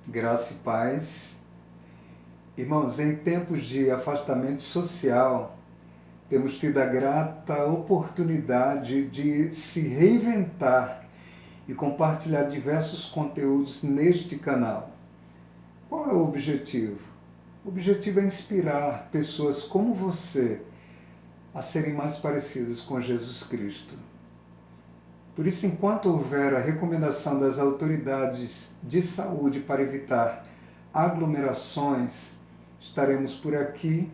Graça e paz. Irmãos, em tempos de afastamento social, temos tido a grata oportunidade de se reinventar e compartilhar diversos conteúdos neste canal. Qual é o objetivo? O objetivo é inspirar pessoas como você a serem mais parecidas com Jesus Cristo. Por isso, enquanto houver a recomendação das autoridades de saúde para evitar aglomerações, estaremos por aqui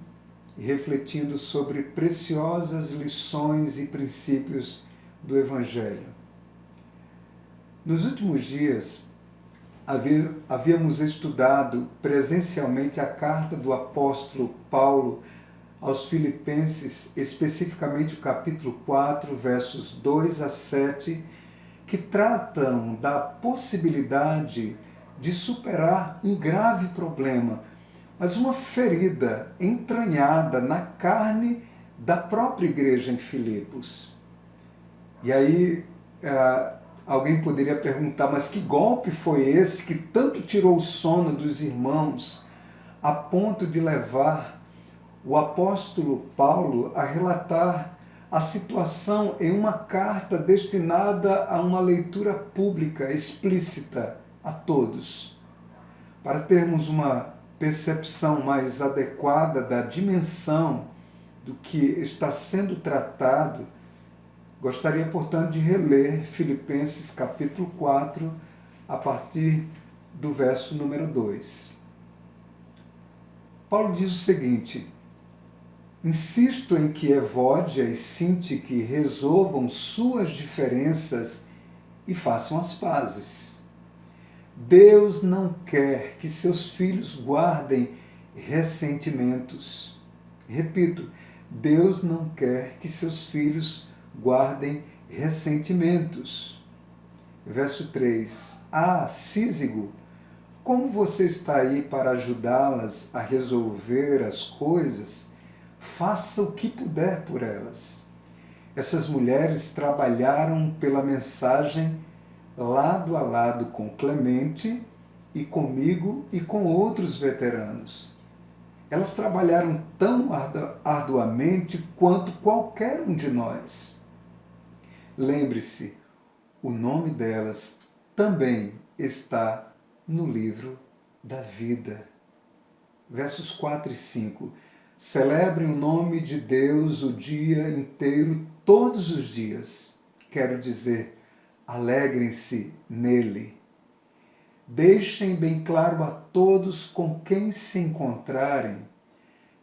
refletindo sobre preciosas lições e princípios do Evangelho. Nos últimos dias, havíamos estudado presencialmente a carta do apóstolo Paulo aos Filipenses, especificamente o capítulo 4, versos 2 a 7, que tratam da possibilidade de superar um grave problema, mas uma ferida entranhada na carne da própria igreja em Filipos. E aí alguém poderia perguntar, mas que golpe foi esse que tanto tirou o sono dos irmãos a ponto de levar o apóstolo Paulo a relatar a situação em uma carta destinada a uma leitura pública, explícita, a todos? Para termos uma percepção mais adequada da dimensão do que está sendo tratado, gostaria, portanto, de reler Filipenses capítulo 4, a partir do verso número 2. Paulo diz o seguinte: insisto em que Evódia e Sintique resolvam suas diferenças e façam as pazes. Deus não quer que seus filhos guardem ressentimentos. Repito, Deus não quer que seus filhos guardem ressentimentos. Verso 3. Císigo, como você está aí para ajudá-las a resolver as coisas, faça o que puder por elas. Essas mulheres trabalharam pela mensagem lado a lado com Clemente e comigo e com outros veteranos. Elas trabalharam tão arduamente quanto qualquer um de nós. Lembre-se, o nome delas também está no livro da vida. Versos 4 e 5. Celebrem o nome de Deus o dia inteiro, todos os dias. Quero dizer, alegrem-se nele. Deixem bem claro a todos com quem se encontrarem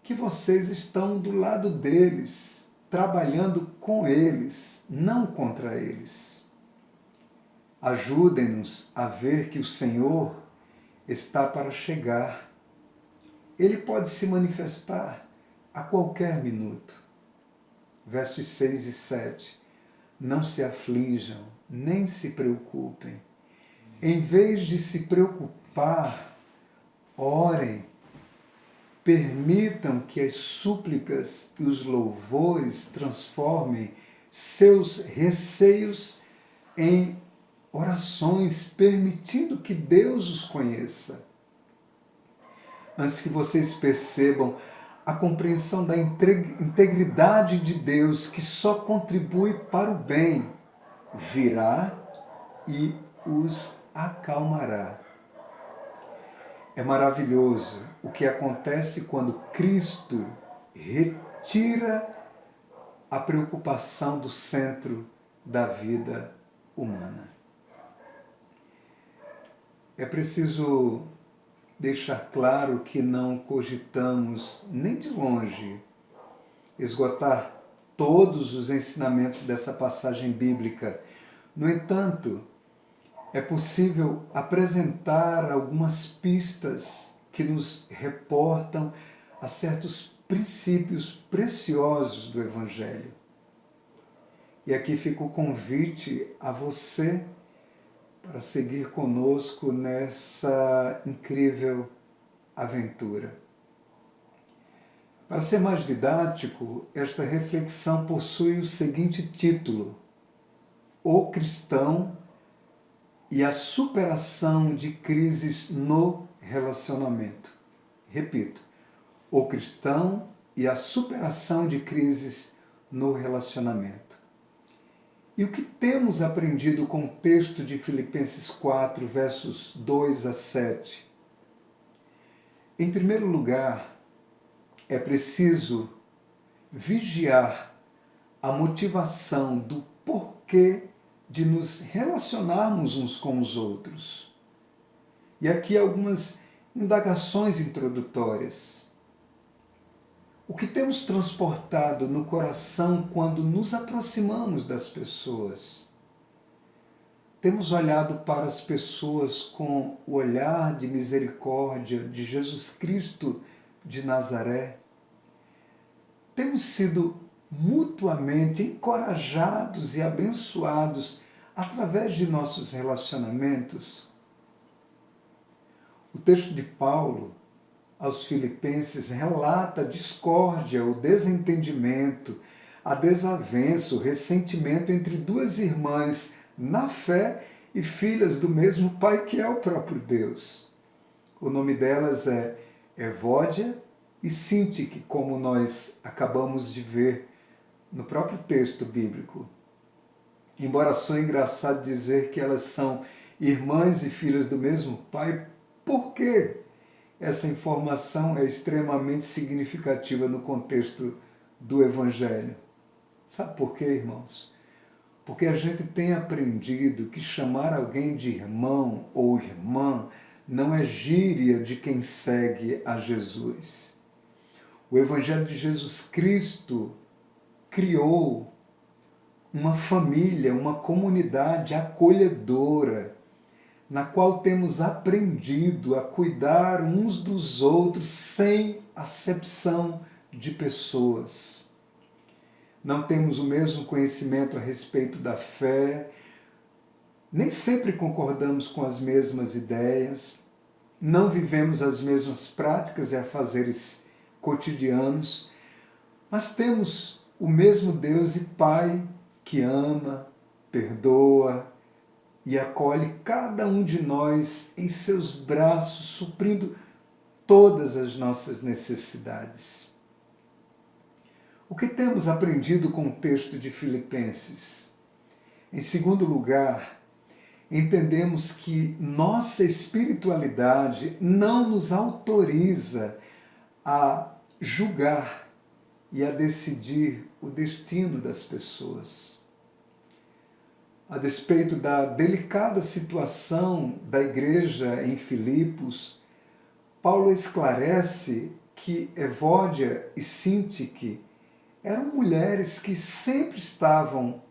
que vocês estão do lado deles, trabalhando com eles, não contra eles. Ajudem-nos a ver que o Senhor está para chegar. Ele pode se manifestar a qualquer minuto. Versos 6 e 7. Não se aflijam, nem se preocupem. Em vez de se preocupar, orem. Permitam que as súplicas e os louvores transformem seus receios em orações, permitindo que Deus os conheça. Antes que vocês percebam a compreensão da integridade de Deus, que só contribui para o bem, virá e os acalmará. É maravilhoso o que acontece quando Cristo retira a preocupação do centro da vida humana. É preciso deixar claro que não cogitamos nem de longe esgotar todos os ensinamentos dessa passagem bíblica. No entanto, é possível apresentar algumas pistas que nos reportam a certos princípios preciosos do Evangelho. E aqui fica o convite a você para seguir conosco nessa incrível aventura. Para ser mais didático, esta reflexão possui o seguinte título: O cristão e a superação de crises no relacionamento. Repito, o cristão e a superação de crises no relacionamento. E o que temos aprendido com o texto de Filipenses 4, versos 2 a 7? Em primeiro lugar, é preciso vigiar a motivação do porquê de nos relacionarmos uns com os outros. E aqui algumas indagações introdutórias. O que temos transportado no coração quando nos aproximamos das pessoas? Temos olhado para as pessoas com o olhar de misericórdia de Jesus Cristo de Nazaré? Temos sido mutuamente encorajados e abençoados através de nossos relacionamentos? O texto de Paulo aos Filipenses relata a discórdia, o desentendimento, a desavença, o ressentimento entre duas irmãs na fé e filhas do mesmo Pai que é o próprio Deus. O nome delas é Evódia e Sintique, como nós acabamos de ver no próprio texto bíblico. Embora sou engraçado dizer que elas são irmãs e filhas do mesmo Pai, por quê? Essa informação é extremamente significativa no contexto do Evangelho. Sabe por quê, irmãos? Porque a gente tem aprendido que chamar alguém de irmão ou irmã não é gíria de quem segue a Jesus. O Evangelho de Jesus Cristo criou uma família, uma comunidade acolhedora, na qual temos aprendido a cuidar uns dos outros sem acepção de pessoas. Não temos o mesmo conhecimento a respeito da fé, nem sempre concordamos com as mesmas ideias, não vivemos as mesmas práticas e afazeres cotidianos, mas temos o mesmo Deus e Pai que ama, perdoa e acolhe cada um de nós em seus braços, suprindo todas as nossas necessidades. O que temos aprendido com o texto de Filipenses? Em segundo lugar, entendemos que nossa espiritualidade não nos autoriza a julgar e a decidir o destino das pessoas. A despeito da delicada situação da igreja em Filipos, Paulo esclarece que Evódia e Sintique eram mulheres que sempre estavam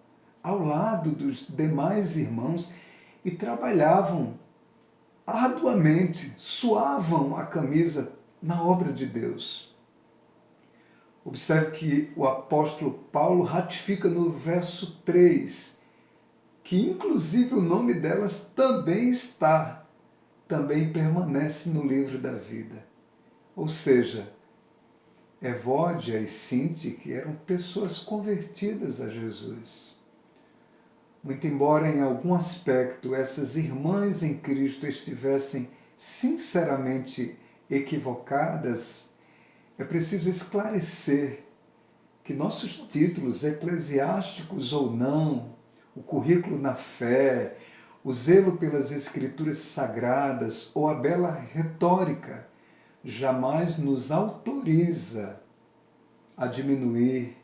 ao lado dos demais irmãos e trabalhavam arduamente, suavam a camisa na obra de Deus. Observe que o apóstolo Paulo ratifica no verso 3, que inclusive o nome delas também permanece no livro da vida. Ou seja, Evódia e Sintique eram pessoas convertidas a Jesus. Muito embora em algum aspecto essas irmãs em Cristo estivessem sinceramente equivocadas, é preciso esclarecer que nossos títulos, eclesiásticos ou não, o currículo na fé, o zelo pelas escrituras sagradas ou a bela retórica jamais nos autoriza a diminuir,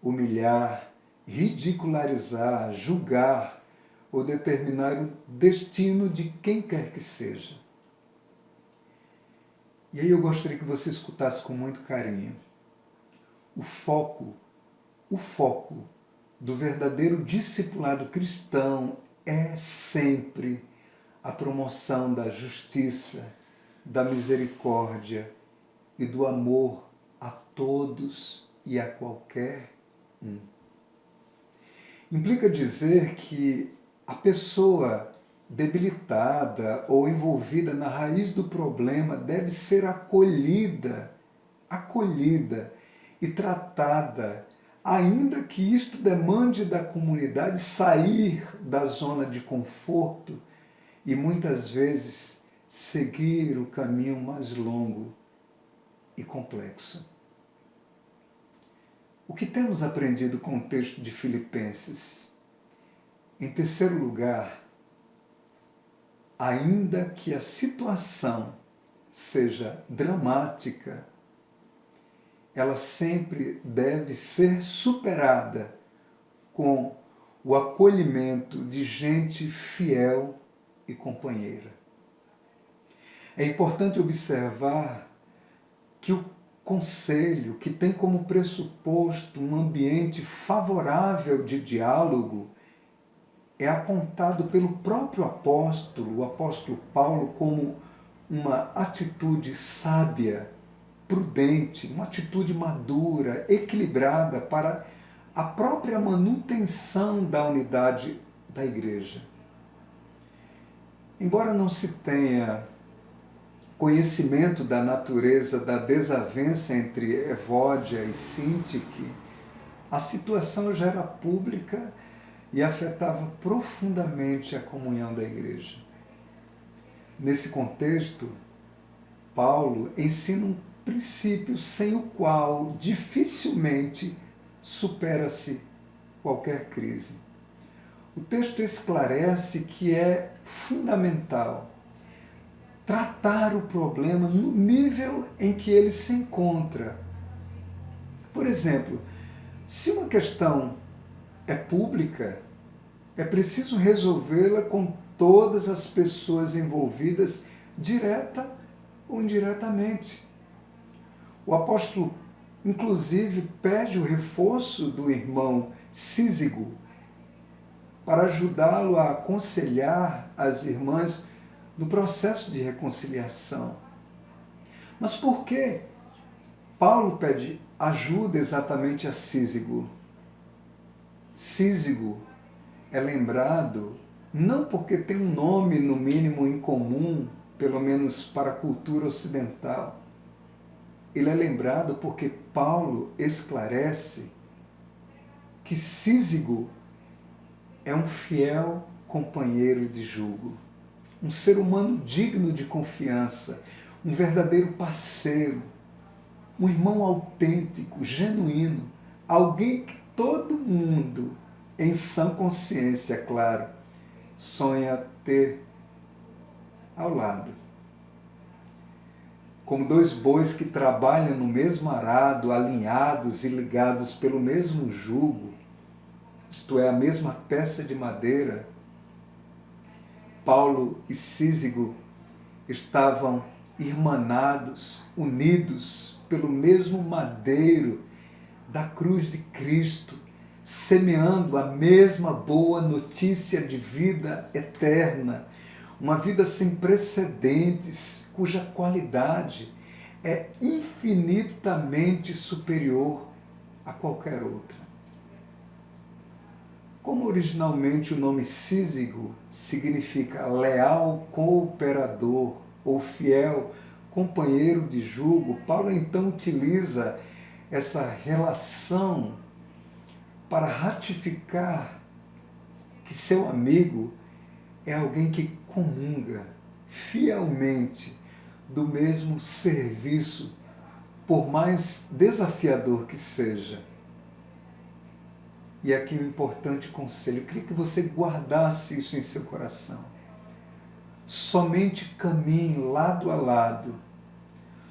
humilhar, ridicularizar, julgar ou determinar o destino de quem quer que seja. E aí eu gostaria que você escutasse com muito carinho. O foco do verdadeiro discipulado cristão é sempre a promoção da justiça, da misericórdia e do amor a todos e a qualquer um. Implica dizer que a pessoa debilitada ou envolvida na raiz do problema deve ser acolhida e tratada ainda que isto demande da comunidade sair da zona de conforto e muitas vezes seguir o caminho mais longo e complexo. O que temos aprendido com o texto de Filipenses? Em terceiro lugar, ainda que a situação seja dramática, ela sempre deve ser superada com o acolhimento de gente fiel e companheira. É importante observar que o conselho, que tem como pressuposto um ambiente favorável de diálogo, é apontado pelo próprio apóstolo, o apóstolo Paulo, como uma atitude sábia, prudente, uma atitude madura, equilibrada para a própria manutenção da unidade da igreja. Embora não se tenha conhecimento da natureza da desavença entre Evódia e Sintique, a situação já era pública e afetava profundamente a comunhão da igreja. Nesse contexto, Paulo ensina um princípio sem o qual dificilmente supera-se qualquer crise. O texto esclarece que é fundamental tratar o problema no nível em que ele se encontra. Por exemplo, se uma questão é pública, é preciso resolvê-la com todas as pessoas envolvidas, direta ou indiretamente. O apóstolo, inclusive, pede o reforço do irmão Cízigo para ajudá-lo a aconselhar as irmãs no processo de reconciliação. Mas por que Paulo pede ajuda exatamente a Cízigo? Cízigo é lembrado não porque tem um nome, no mínimo, em comum, pelo menos para a cultura ocidental. Ele é lembrado porque Paulo esclarece que Cízigo é um fiel companheiro de jugo, um ser humano digno de confiança, um verdadeiro parceiro, um irmão autêntico, genuíno, alguém que todo mundo, em sã consciência, claro, sonha ter ao lado. Como dois bois que trabalham no mesmo arado, alinhados e ligados pelo mesmo jugo, isto é, a mesma peça de madeira, Paulo e Cízigo estavam irmanados, unidos pelo mesmo madeiro da cruz de Cristo, semeando a mesma boa notícia de vida eterna, uma vida sem precedentes, cuja qualidade é infinitamente superior a qualquer outra. Como originalmente o nome Cízigo significa leal cooperador ou fiel companheiro de jugo, Paulo então utiliza essa relação para ratificar que seu amigo é alguém que comunga fielmente do mesmo serviço, por mais desafiador que seja. E aqui um importante conselho, eu queria que você guardasse isso em seu coração. Somente caminhe lado a lado,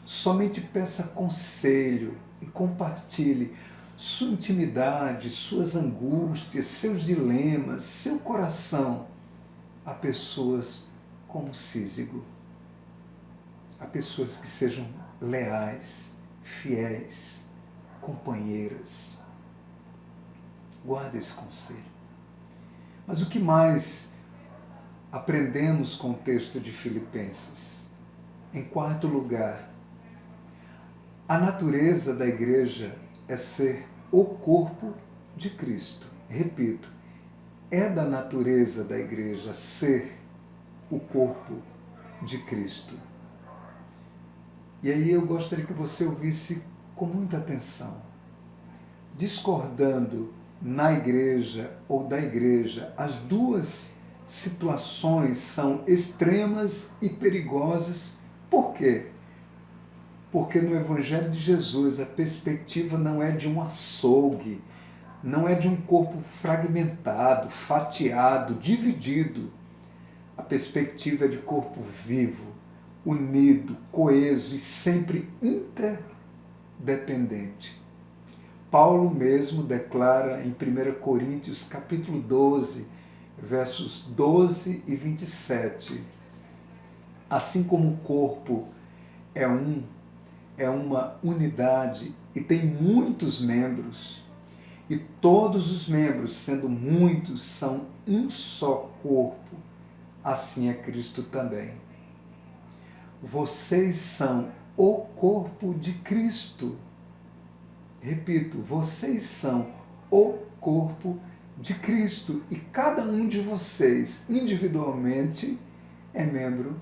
somente peça conselho e compartilhe sua intimidade, suas angústias, seus dilemas, seu coração a pessoas como Cízigo, a pessoas que sejam leais, fiéis, companheiras. Guarda esse conselho. Mas o que mais aprendemos com o texto de Filipenses? Em quarto lugar, a natureza da igreja é ser o corpo de Cristo. Repito, é da natureza da igreja ser o corpo de Cristo. E aí eu gostaria que você ouvisse com muita atenção. discordando na igreja ou da igreja, as duas situações são extremas e perigosas. Por quê? Porque no Evangelho de Jesus a perspectiva não é de um açougue, não é de um corpo fragmentado, fatiado, dividido. A perspectiva é de corpo vivo, unido, coeso e sempre interdependente. Paulo mesmo declara em 1 Coríntios capítulo 12, versos 12 e 27. Assim como o corpo é uma unidade e tem muitos membros, e todos os membros, sendo muitos, são um só corpo, assim é Cristo também. Vocês são o corpo de Cristo. Repito, vocês são o corpo de Cristo e cada um de vocês, individualmente, é membro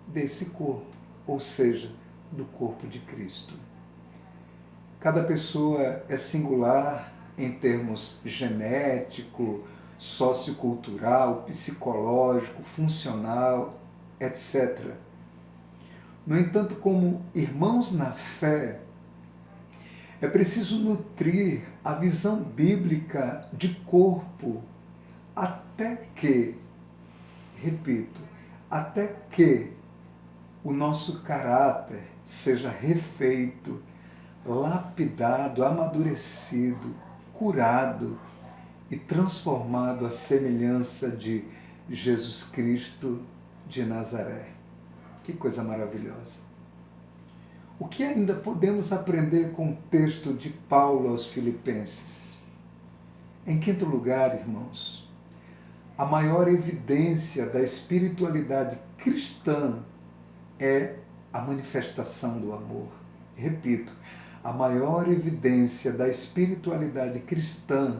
desse corpo, ou seja, do corpo de Cristo. Cada pessoa é singular em termos genético, sociocultural, psicológico, funcional, etc. No entanto, como irmãos na fé, é preciso nutrir a visão bíblica de corpo até que, repito, até que o nosso caráter seja refeito, lapidado, amadurecido, curado e transformado à semelhança de Jesus Cristo de Nazaré. Que coisa maravilhosa! O que ainda podemos aprender com o texto de Paulo aos Filipenses? Em quinto lugar, irmãos, a maior evidência da espiritualidade cristã é a manifestação do amor. Repito, a maior evidência da espiritualidade cristã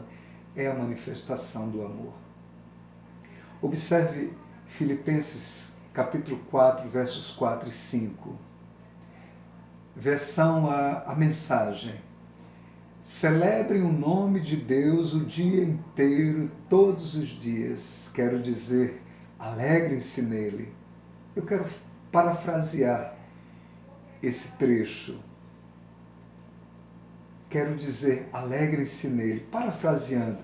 é a manifestação do amor. Observe Filipenses capítulo 4, versos 4 e 5. Versão a mensagem. Celebrem o nome de Deus o dia inteiro, todos os dias. Quero dizer, alegrem-se nele. Eu quero parafrasear esse trecho. Quero dizer, alegrem-se nele. Parafraseando,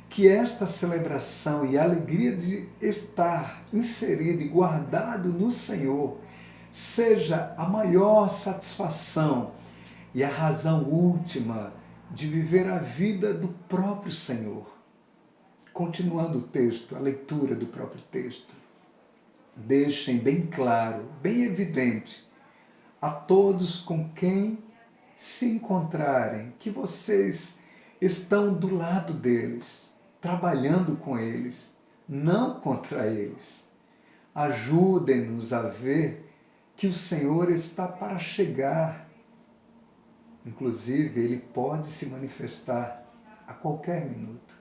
que esta celebração e a alegria de estar inserido e guardado no Senhor seja a maior satisfação e a razão última de viver a vida do próprio Senhor. Continuando o texto, a leitura do próprio texto. Deixem bem claro, bem evidente, a todos com quem se encontrarem, que vocês estão do lado deles, trabalhando com eles, não contra eles. Ajudem-nos a ver que o Senhor está para chegar. Inclusive, Ele pode se manifestar a qualquer minuto.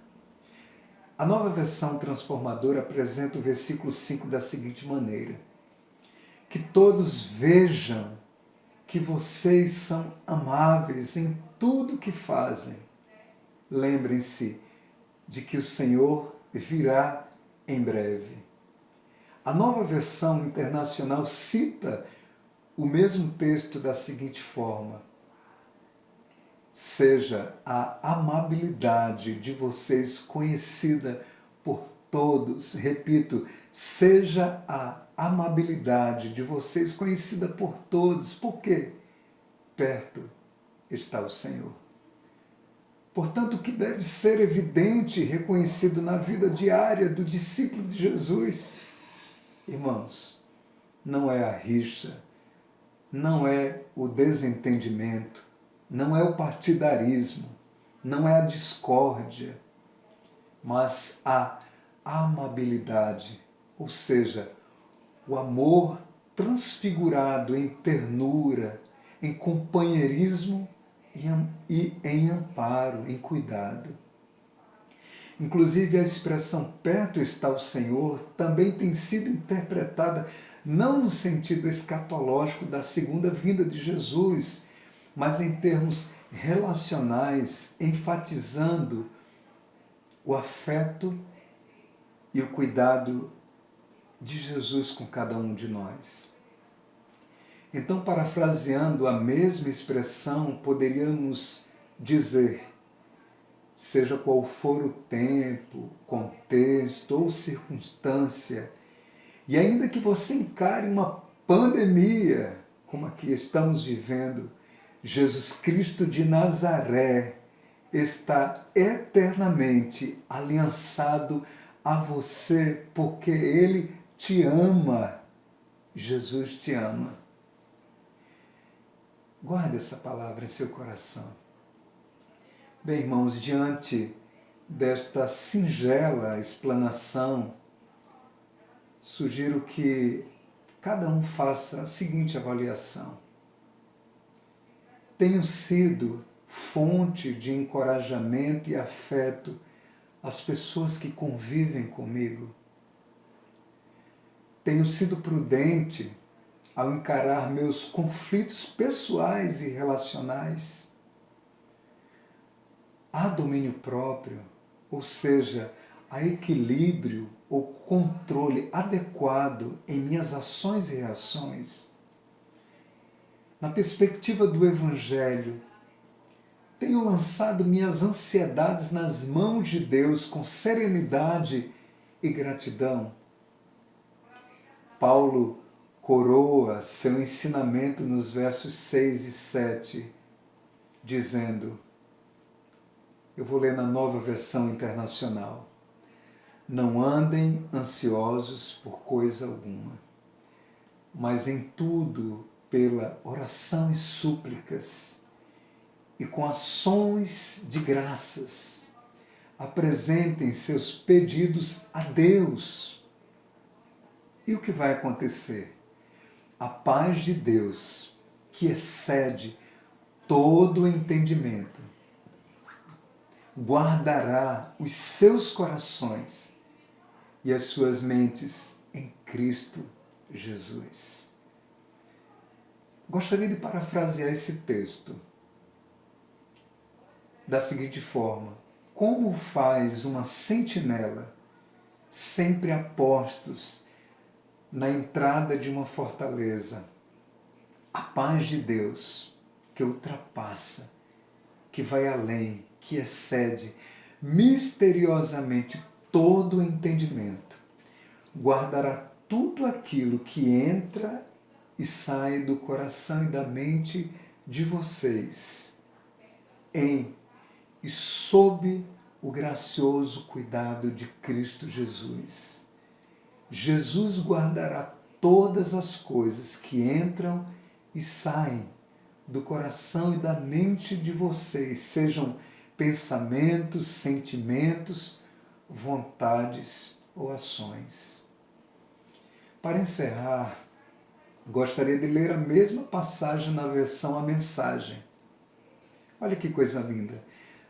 A Nova Versão Transformadora apresenta o versículo 5 da seguinte maneira: que todos vejam que vocês são amáveis em tudo que fazem. Lembrem-se de que o Senhor virá em breve. A Nova Versão Internacional cita o mesmo texto da seguinte forma: seja a amabilidade de vocês conhecida por todos. Repito, seja a amabilidade de vocês conhecida por todos. Por quê? Perto está o Senhor. Portanto, o que deve ser evidente e reconhecido na vida diária do discípulo de Jesus, irmãos, não é a rixa, não é o desentendimento, não é o partidarismo, não é a discórdia, mas a amabilidade, ou seja, o amor transfigurado em ternura, em companheirismo e em amparo, em cuidado. Inclusive, a expressão perto está o Senhor também tem sido interpretada não no sentido escatológico da segunda vinda de Jesus, mas em termos relacionais, enfatizando o afeto e o cuidado de Jesus com cada um de nós. Então, parafraseando a mesma expressão, poderíamos dizer: seja qual for o tempo, contexto ou circunstância, e ainda que você encare uma pandemia, como a que estamos vivendo, Jesus Cristo de Nazaré está eternamente aliançado a você, porque Ele te ama. Jesus te ama. Guarde essa palavra em seu coração. Bem, irmãos, diante desta singela explanação, sugiro que cada um faça a seguinte avaliação: tenho sido fonte de encorajamento e afeto às pessoas que convivem comigo? Tenho sido prudente ao encarar meus conflitos pessoais e relacionais? Há domínio próprio, ou seja, há equilíbrio ou controle adequado em minhas ações e reações? Na perspectiva do Evangelho, tenho lançado minhas ansiedades nas mãos de Deus com serenidade e gratidão? Paulo coroa seu ensinamento nos versos 6 e 7, dizendo, eu vou ler na Nova Versão Internacional: não andem ansiosos por coisa alguma, mas em tudo, pela oração e súplicas, e com ações de graças, apresentem seus pedidos a Deus. E o que vai acontecer? A paz de Deus, que excede todo o entendimento, guardará os seus corações e as suas mentes em Cristo Jesus. Gostaria de parafrasear esse texto da seguinte forma: como faz uma sentinela sempre a postos na entrada de uma fortaleza, a paz de Deus que ultrapassa, que vai além, que excede misteriosamente todo o entendimento, guardará tudo aquilo que entra e sai do coração e da mente de vocês, em e sob o gracioso cuidado de Cristo Jesus. Jesus guardará todas as coisas que entram e saem do coração e da mente de vocês, sejam pensamentos, sentimentos, vontades ou ações. Para encerrar, gostaria de ler a mesma passagem na versão A Mensagem. Olha que coisa linda.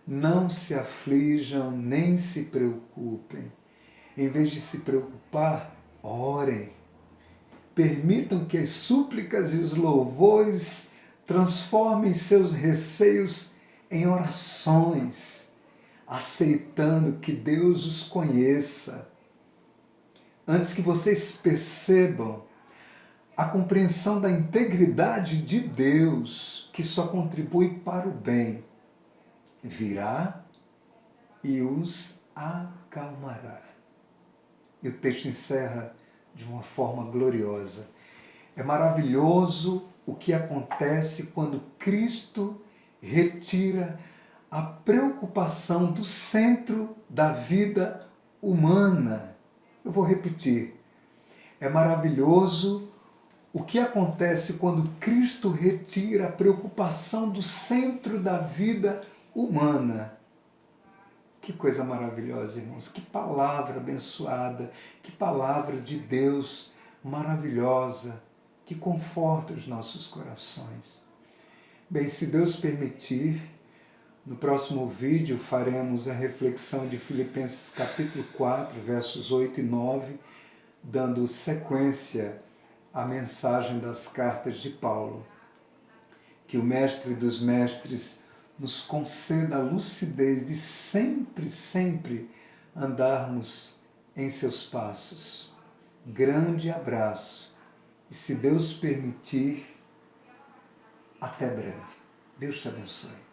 Não se aflijam nem se preocupem. Em vez de se preocupar, orem. Permitam que as súplicas e os louvores transformem seus receios em orações, aceitando que Deus os conheça. Antes que vocês percebam a compreensão da integridade de Deus, que só contribui para o bem, virá e os acalmará. E o texto encerra de uma forma gloriosa. É maravilhoso o que acontece quando Cristo retira a preocupação do centro da vida humana. Eu vou repetir. É maravilhoso o que acontece quando Cristo retira a preocupação do centro da vida humana. Que coisa maravilhosa, irmãos. Que palavra abençoada, que palavra de Deus maravilhosa, que conforta os nossos corações. Bem, se Deus permitir, no próximo vídeo faremos a reflexão de Filipenses capítulo 4, versos 8 e 9, dando sequência à mensagem das cartas de Paulo. Que o Mestre dos Mestres nos conceda a lucidez de sempre, sempre andarmos em seus passos. Grande abraço e, se Deus permitir, até breve. Deus te abençoe.